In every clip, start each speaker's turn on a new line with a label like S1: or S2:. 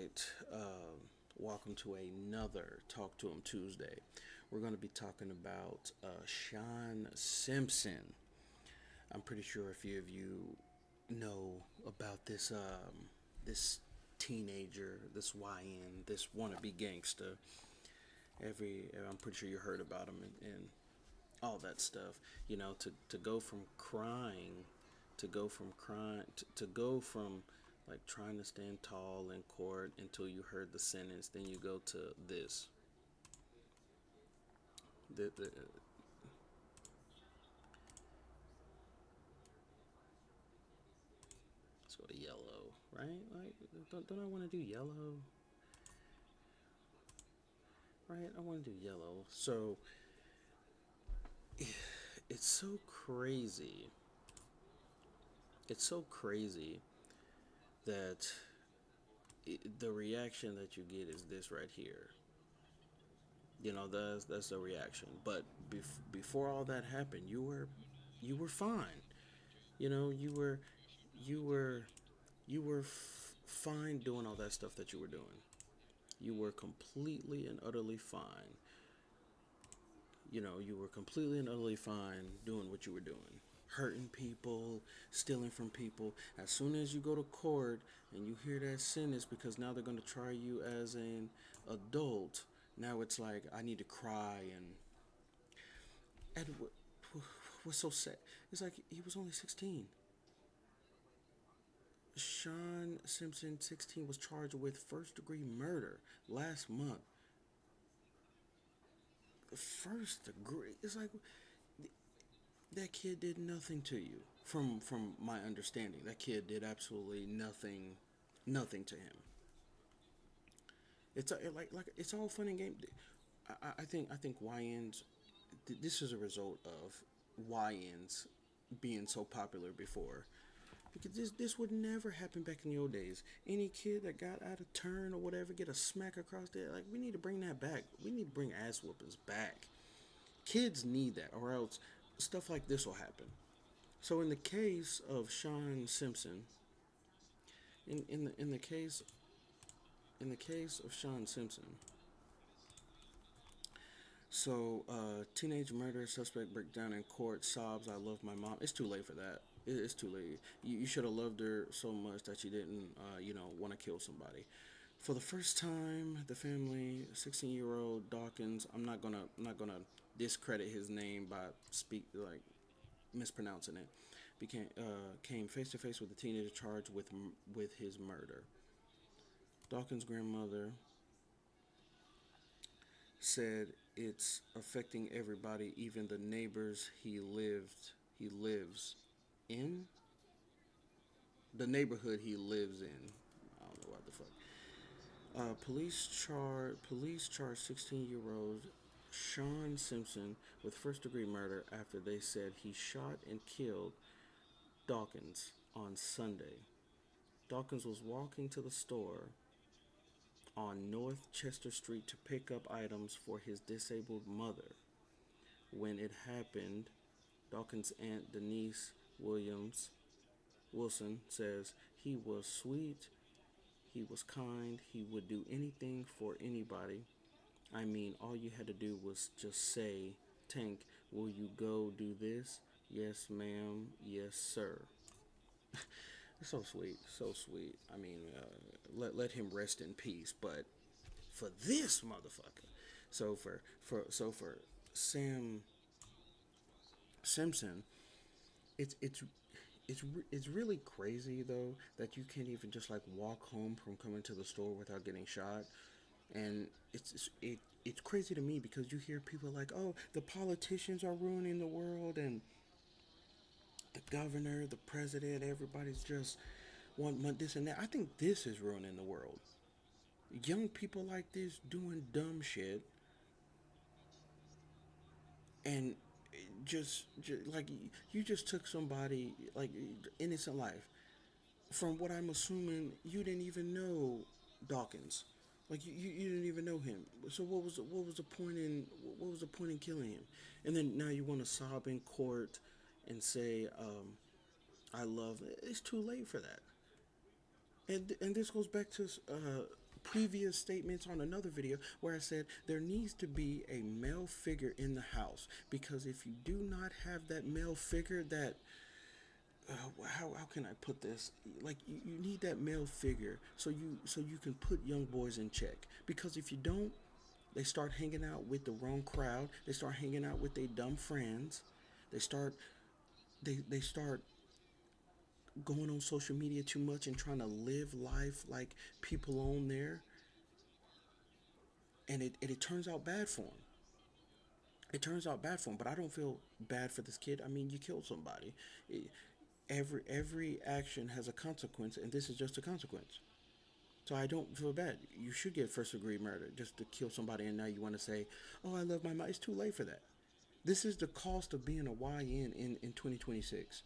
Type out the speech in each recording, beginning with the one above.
S1: right. Welcome to another Talk to Him Tuesday. We're going to be talking about Sean Simpson. I'm pretty sure a few of you know about this teenager, this YN, this wannabe gangster. I'm pretty sure you heard about him and all that stuff. To go from crying, to go from like trying to stand tall in court until you heard the sentence, then you go to this. The Let's go to yellow, right? Like, don't I want to do yellow? Right? I want to do yellow. So it's so crazy. It's so crazy that the reaction that you get is this right here. That's the reaction. But before all that happened, you were fine. You were you were you were fine doing all that stuff that you were doing. You were completely and utterly fine. You were completely and utterly fine doing what you were doing. Hurting people, stealing from people. As soon as you go to court and you hear that sentence, because now they're going to try you as an adult, now it's like I need to cry. And what's so sad? It's like he was only 16. Sean Simpson, 16, was charged with first degree murder last month. First degree. It's like that kid did nothing to you. From my understanding, that kid did absolutely nothing to him. Like it's all fun and game. I think YNs. This is a result of YNs being so popular before, because this would never happen back in the old days. Any kid that got out of turn or whatever get a smack across there. Like, we need to bring that back. We need to bring ass whoopings back. Kids need that, or else stuff like this will happen. So in the case of Sean Simpson, in the case of Sean Simpson, teenage murder suspect breaks down in court, sobs, "I love my mom." It's too late for that. It's too late. You should have loved her so much that you didn't, want to kill somebody. For the first time, the family, 16-year-old Dawkins. I'm not gonna discredit his name by mispronouncing it. Came face to face with a teenager charged with his murder. Dawkins' grandmother said it's affecting everybody, even the neighbors he lives in, the neighborhood he lives in. I don't know what the fuck. Police charged 16-year-old Sean Simpson with first degree murder after they said he shot and killed Dawkins on Sunday. Dawkins was walking to the store on North Chester Street to pick up items for his disabled mother. When it happened, Dawkins' aunt Denise Wilson says he was sweet, he was kind, he would do anything for anybody. I mean, all you had to do was just say, "Tank, will you go do this?" "Yes, ma'am." "Yes, sir." It's so sweet, so sweet. I mean, let him rest in peace. But for this motherfucker, for Sam Simpson, it's it's really crazy though that you can't even just like walk home from coming to the store without getting shot. And it's crazy to me because you hear people like, "Oh, the politicians are ruining the world, and the governor, the president, everybody's just want this and that." I think this is ruining the world. Young people like this doing dumb shit, and just like you just took somebody like innocent life. From what I'm assuming, you didn't even know Dawkins. Like you didn't even know him. So what was the point in killing him? And then now you want to sob in court and say, "I love." It's too late for that. And this goes back previous statements on another video where I said there needs to be a male figure in the house, because if you do not have that male figure, that how can I put this? Like you need that male figure so you can put young boys in check. Because if you don't, they start hanging out with the wrong crowd. They start hanging out with their dumb friends. They start they start going on social media too much and trying to live life like people on there, and it turns out bad for them. It turns out bad for him, but I don't feel bad for this kid. I mean, you killed somebody. Every action has a consequence, and this is just a consequence. So I don't feel bad. You should get first degree murder just to kill somebody, and now you want to say, "Oh, I love my mom." It's too late for that. This is the cost of being a YN in 2026.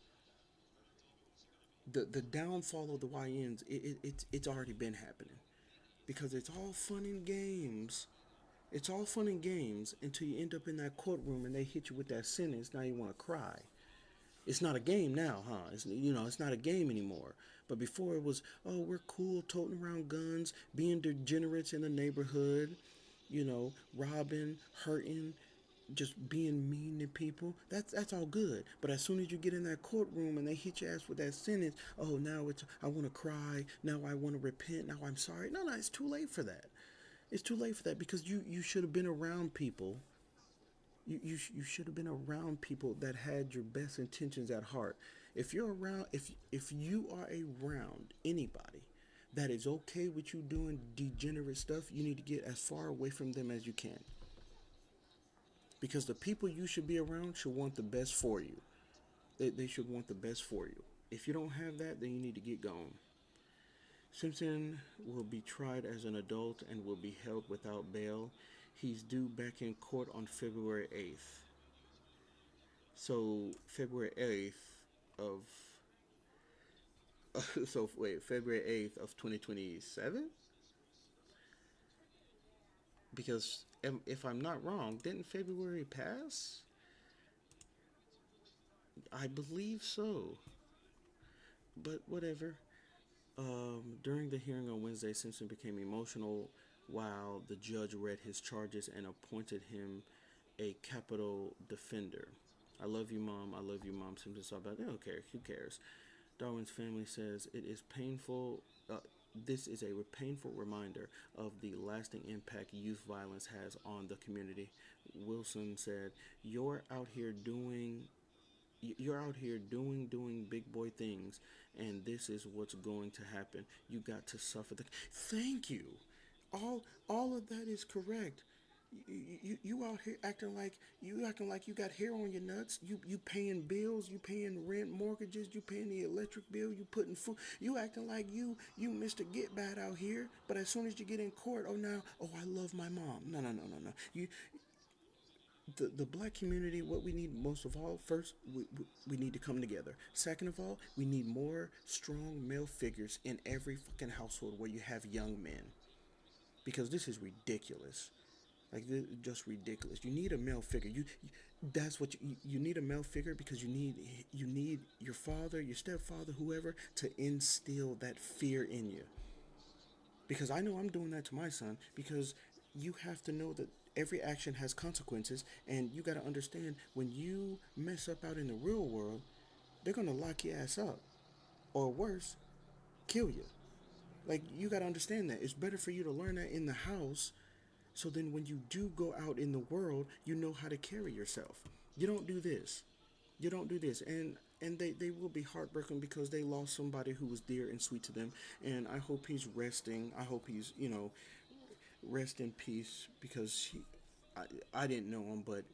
S1: The downfall of the YNs, it's already been happening, because it's all fun and games. It's all fun and games until you end up in that courtroom and they hit you with that sentence. Now you want to cry. It's not a game now, huh? It's not a game anymore. But before it was, oh, we're cool, toting around guns, being degenerates in the neighborhood, robbing, hurting, just being mean to people. That's all good. But as soon as you get in that courtroom and they hit your ass with that sentence, oh, now it's I want to cry. Now I want to repent. Now I'm sorry. No, it's too late for that. It's too late for that, because you should have been around people. You should have been around people that had your best intentions at heart. If you are around anybody that is okay with you doing degenerate stuff, you need to get as far away from them as you can. Because the people you should be around should want the best for you. They should want the best for you. If you don't have that, then you need to get gone. Simpson will be tried as an adult and will be held without bail. He's due back in court on February 8th. So February 8th of February 8th of 2027? Because if I'm not wrong, didn't February pass? I believe so. But whatever. During the hearing on Wednesday, Simpson became emotional while the judge read his charges and appointed him a capital defender. I love you, Mom. I love you, Mom. Simpson saw about it. Okay, who cares? Darwin's family says it is painful. This is a painful reminder of the lasting impact youth violence has on the community. Wilson said, you're out here doing big boy things, and this is what's going to happen. You got to suffer Thank you. All of that is correct. You out here acting like you got hair on your nuts. You paying bills, you paying rent, mortgages, you paying the electric bill, you putting food. You acting like you Mr. Get Bad out here. But as soon as you get in court, I love my mom. No. The black community, what we need most of all, first, we need to come together. Second of all, we need more strong male figures in every fucking household where you have young men. Because this is ridiculous. Like, this is just ridiculous. You need a male figure. That's what you need, a male figure, because you need your father, your stepfather, whoever, to instill that fear in you. Because I know I'm doing that to my son, because you have to know that every action has consequences, and you got to understand, when you mess up out in the real world, they're going to lock your ass up, or worse, kill you. Like, you got to understand that. It's better for you to learn that in the house, so then when you do go out in the world, you know how to carry yourself. You don't do this. You don't do this. And they will be heartbroken because they lost somebody who was dear and sweet to them. And I hope he's resting. I hope he's, rest in peace, because I didn't know him, but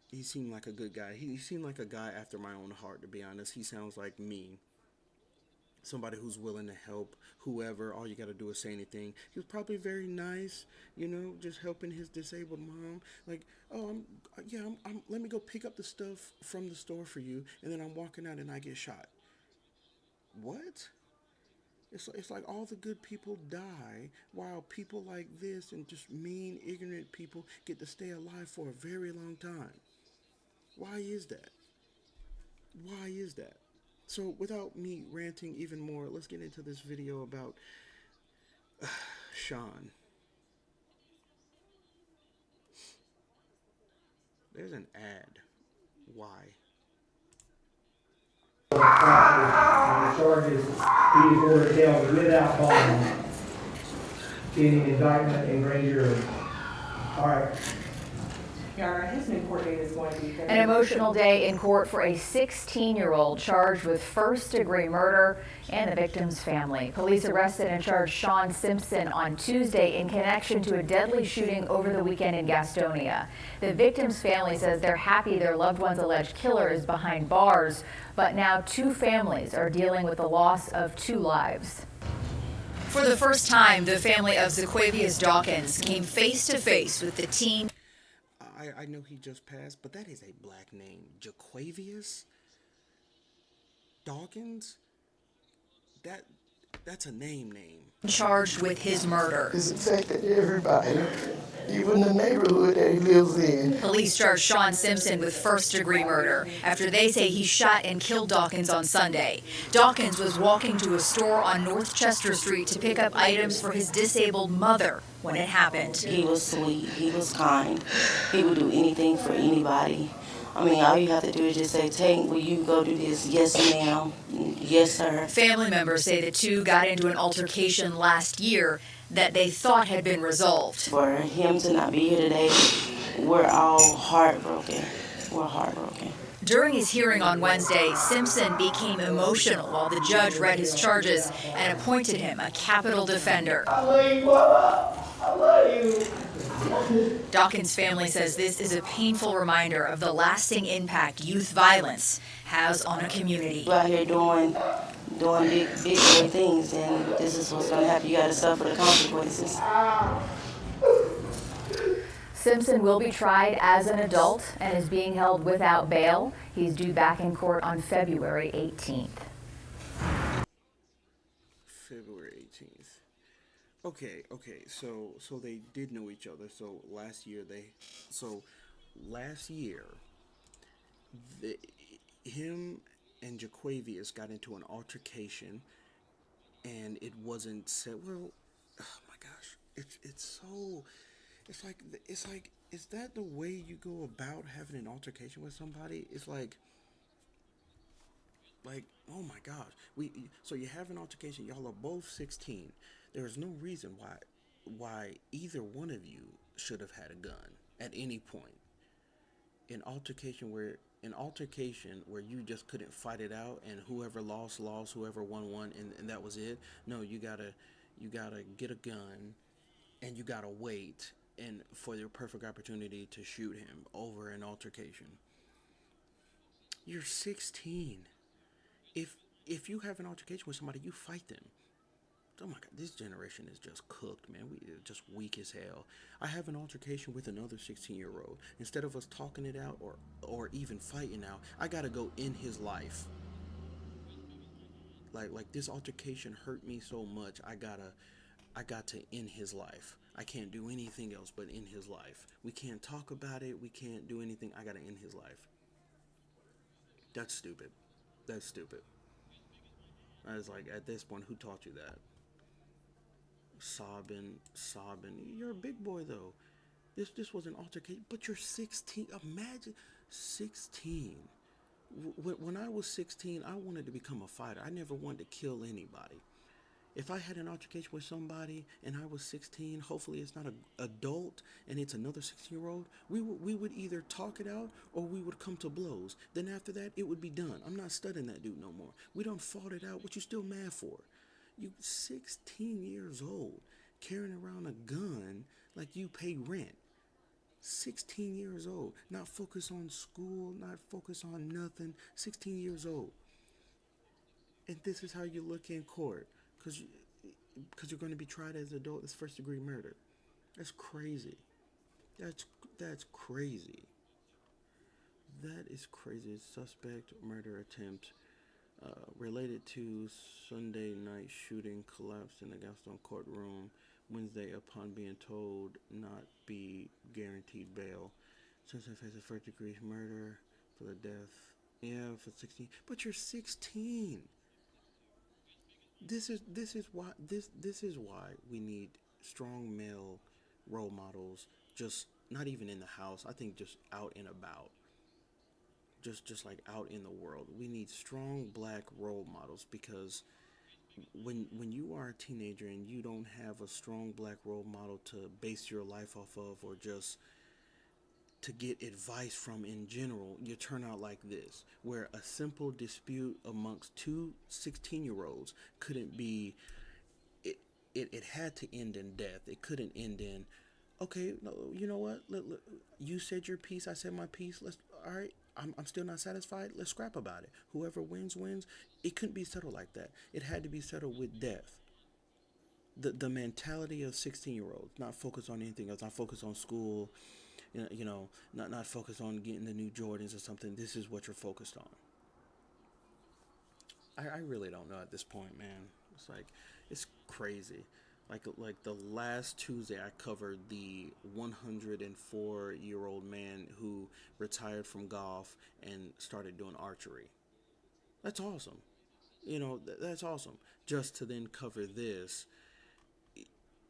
S1: he seemed like a good guy. He seemed like a guy after my own heart, to be honest. He sounds like me. Somebody who's willing to help whoever. All you got to do is say anything. He was probably very nice, just helping his disabled mom. Like, oh, let me go pick up the stuff from the store for you, and then I'm walking out and I get shot. What? It's like all the good people die, while people like this and just mean, ignorant people get to stay alive for a very long time. Why is that? Why is that? So without me ranting even more, let's get into this video about Sean, there's an ad. Why?
S2: The charges he is ordered held without bond, pending indictment in grand jury. All right.
S3: Your Honor, his new court date is going to be
S4: An emotional day in court for a 16-year-old charged with first-degree murder and the victim's family. Police arrested and charged Sean Simpson on Tuesday in connection to a deadly shooting over the weekend in Gastonia. The victim's family says they're happy their loved one's alleged killer is behind bars, but now two families are dealing with the loss of two lives. For the first time, the family of Zaquavius Dawkins came face to face with the teen.
S1: I know he just passed, but that is a black name. Jaquavius Dawkins? That's a name.
S4: Charged with his murder.
S5: It's affected everybody, even the neighborhood that he lives in.
S4: Police charged Sean Simpson with first-degree murder after they say he shot and killed Dawkins on Sunday. Dawkins was walking to a store on North Chester Street to pick up items for his disabled mother when it happened.
S6: He was sweet. He was kind. He would do anything for anybody. I mean, all you have to do is just say, Tank, will you go do this? Yes, ma'am. Yes, sir.
S4: Family members say the two got into an altercation last year that they thought had been resolved.
S6: For him to not be here today, we're all heartbroken. We're heartbroken.
S4: During his hearing on Wednesday, Simpson became emotional while the judge read his charges and appointed him a capital defender.
S2: I love you, Bubba. I love you.
S4: Dawkins' family says this is a painful reminder of the lasting impact youth violence has on a community.
S6: We're out here doing big great things, and this is what's going to happen. You got to suffer the consequences.
S4: Simpson will be tried as an adult and is being held without bail. He's due back in court on February 18th.
S1: February 18th. Okay. So they did know each other. So last year, him and Jaquavius got into an altercation, and it wasn't said. Well, oh my gosh, it's like, is that the way you go about having an altercation with somebody? It's like, oh my gosh, so you have an altercation. Y'all are both 16. There is no reason why either one of you should have had a gun at any point. An altercation where you just couldn't fight it out, and whoever lost, whoever won, and that was it. No, you gotta get a gun, and you gotta wait and for the perfect opportunity to shoot him over an altercation. You're 16. If you have an altercation with somebody, you fight them. Oh my God, this generation is just cooked, man. We're just weak as hell. I have an altercation with another 16-year-old. Instead of us talking it out or even fighting out, I gotta go in his life. Like this altercation hurt me so much. I got to end his life. I can't do anything else but end his life. We can't talk about it. We can't do anything. I gotta end his life. That's stupid. I was like, at this point, who taught you that? Sobbing. You're a big boy though. This was an altercation, but you're 16. Imagine 16. When I was 16, I wanted to become a fighter. I never wanted to kill anybody. If I had an altercation with somebody and I was 16, hopefully it's not an adult and it's another 16-year-old, we would either talk it out or we would come to blows. Then after that, it would be done. I'm not studying that dude no more. We done fought it out. What you still mad for? You 16 years old, carrying around a gun like you pay rent. 16 years old, not focused on school, not focused on nothing. 16 years old. And this is how you look in court. Because you're going to be tried as an adult. It's first-degree murder. That's crazy. That's crazy. That is crazy. Suspect murder attempt related to Sunday night shooting collapsed in the Gaston courtroom Wednesday upon being told not be guaranteed bail. Since I face a first-degree murder for the death. Yeah, for 16. But you're 16. This is why we need strong male role models, just not even in the house. I think just out and about, just like out in the world. We need strong black role models because when you are a teenager and you don't have a strong black role model to base your life off of, or just to get advice from in general, you turn out like this, where a simple dispute amongst two 16-year-olds couldn't be, it had to end in death. It couldn't end in, okay, no, you know what? You said your piece, I said my piece. Let's, all right. I'm still not satisfied. Let's scrap about it. Whoever wins, wins. It couldn't be settled like that. It had to be settled with death. The mentality of 16-year-olds, not focus on anything else, not focus on school, not focus on getting the new Jordans or something. This is what you're focused on. I really don't know at this point, man. It's like, it's crazy. Like the last Tuesday, I covered the 104-year-old man who retired from golf and started doing archery. That's awesome. That's awesome. Just to then cover this,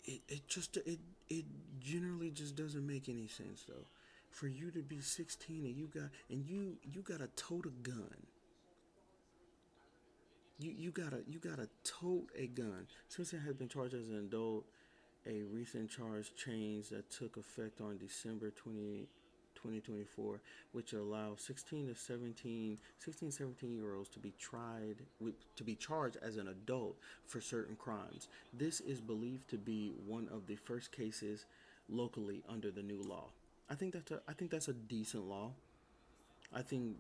S1: it generally just doesn't make any sense though. For you to be 16 and you got to tote a gun. You gotta tote a gun. Simpson has been charged as an adult. A recent charge change that took effect on December 2024, which allows 17 year olds to be charged as an adult for certain crimes. This is believed to be one of the first cases locally under the new law. I think that's a decent law. I think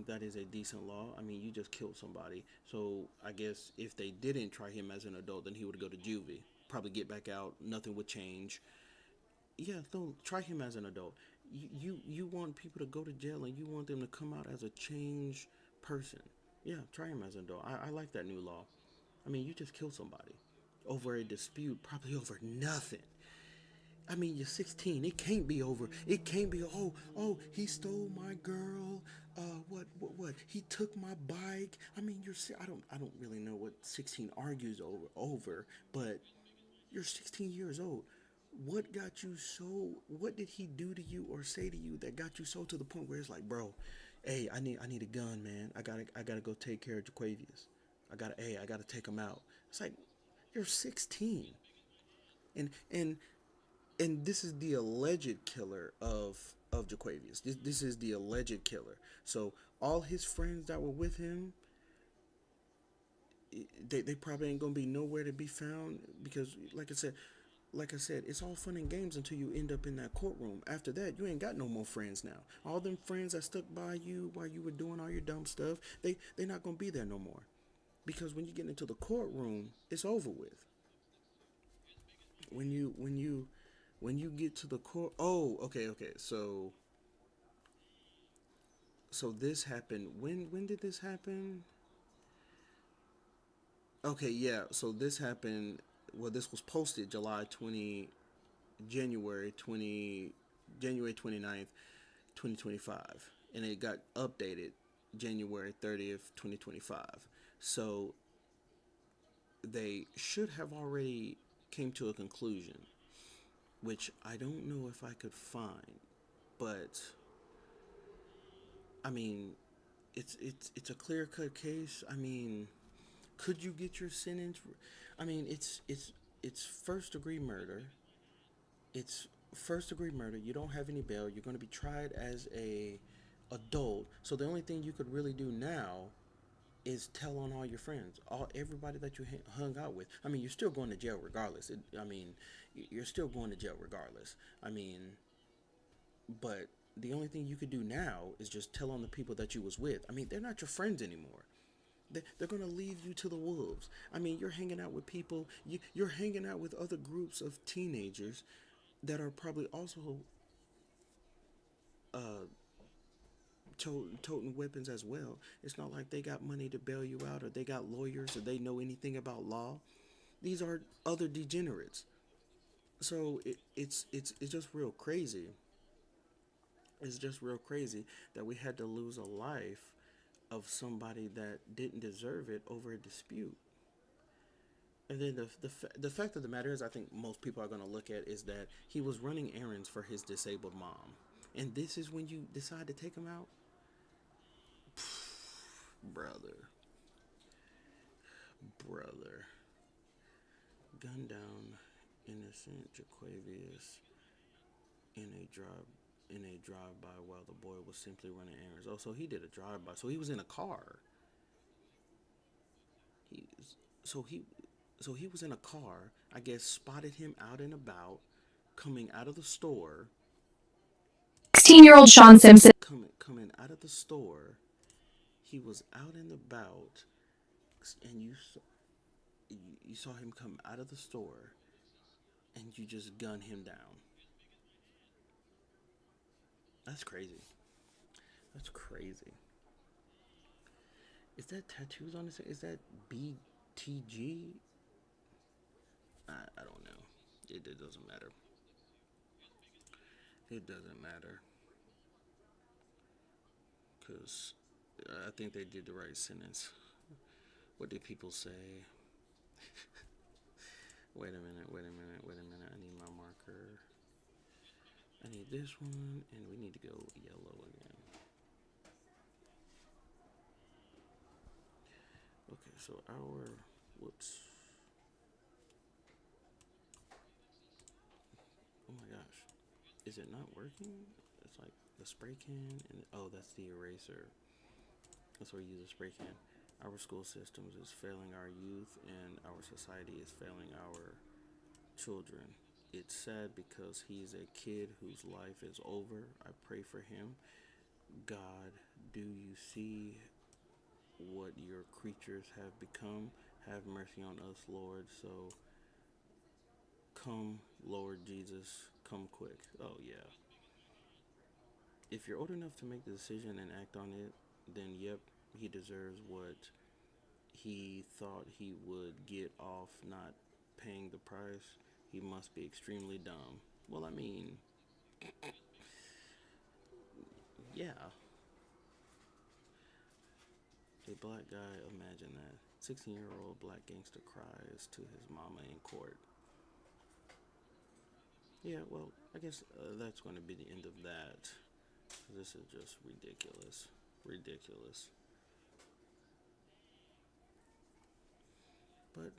S1: that is a decent law. I mean, you just killed somebody. So I guess if they didn't try him as an adult, then he would go to juvie. Probably get back out. Nothing would change. Yeah, no, try him as an adult. You want people to go to jail and you want them to come out as a changed person. Yeah, try him as an adult. I like that new law. I mean, you just killed somebody over a dispute, probably over nothing. I mean, you're 16. It can't be over. It can't be. Oh, he stole my girl. What? He took my bike. I mean, I don't really know what 16 argues over, but you're 16 years old. What got you so? What did he do to you or say to you that got you so to the point where it's like, bro, hey, I need a gun, man. I gotta go take care of Jaquavius. I gotta take him out. It's like, you're 16, and and and this is the alleged killer of Jaquavius. This is the alleged killer. So all his friends that were with him, they probably ain't gonna be nowhere to be found because, like I said, it's all fun and games until you end up in that courtroom. After that, you ain't got no more friends now. All them friends that stuck by you while you were doing all your dumb stuff, they not gonna be there no more, because when you get into the courtroom, it's over with. When you get to the court, oh, okay. So this happened. When did this happen? Okay, yeah. So this happened. Well, this was posted January 20 January 29th, 2025, and it got updated January 30th, 2025. So they should have already came to a conclusion, which I don't know if I could find, but I mean, it's a clear cut case. I mean, could you get your sentence? I mean, it's first degree murder. It's first degree murder. You don't have any bail. You're going to be tried as a adult. So the only thing you could really do now is tell on all your friends, everybody that you hung out with. I mean, you're still going to jail regardless. I mean, you're still going to jail regardless. I mean, but the only thing you could do now is just tell on the people that you was with. I mean, they're not your friends anymore. They're going to leave you to the wolves. I mean, you're hanging out with people, you're hanging out with other groups of teenagers that are probably also uh, toting weapons as well. It's not like they got money to bail you out, or they got lawyers, or they know anything about law. These are other degenerates. So it's just real crazy. It's just real crazy that we had to lose a life of somebody that didn't deserve it over a dispute. And then the fact of the matter is, I think most people are going to look at is that he was running errands for his disabled mom, and this is when you decide to take him out, brother, brother. Gunned down innocent Jaquavius in a drive by while the boy was simply running errands. Oh, so he did a drive by. So he was in a car. He so he so he was in a car. I guess spotted him out and about, coming out of the store.
S4: 16-year-old Sean Simpson.
S1: Coming out of the store. He was out and about, and you saw him come out of the store, and you just gun him down. That's crazy. That's crazy. Is that tattoos on his? Is that BTG? I don't know. It doesn't matter. It doesn't matter. Because I think they did the right sentence. What did people say? Wait a minute, wait a minute, wait a minute. I need my marker. I need this one, and we need to go yellow again. Okay, so whoops. Oh my gosh. Is it not working? It's like the spray can, and oh, that's the eraser. That's where you use a spray can. Our school systems is failing our youth, and our society is failing our children. It's sad because he's a kid whose life is over. I pray for him. God, do you see what your creatures have become? Have mercy on us, Lord. So come, Lord Jesus, come quick. Oh, yeah. If you're old enough to make the decision and act on it, then yep, he deserves what he thought he would get off not paying the price. He must be extremely dumb. Well, I mean, yeah. A black guy, imagine that. 16-year-old black gangster cries to his mama in court. Yeah, well, I guess that's going to be the end of that. This is just ridiculous. Ridiculous. But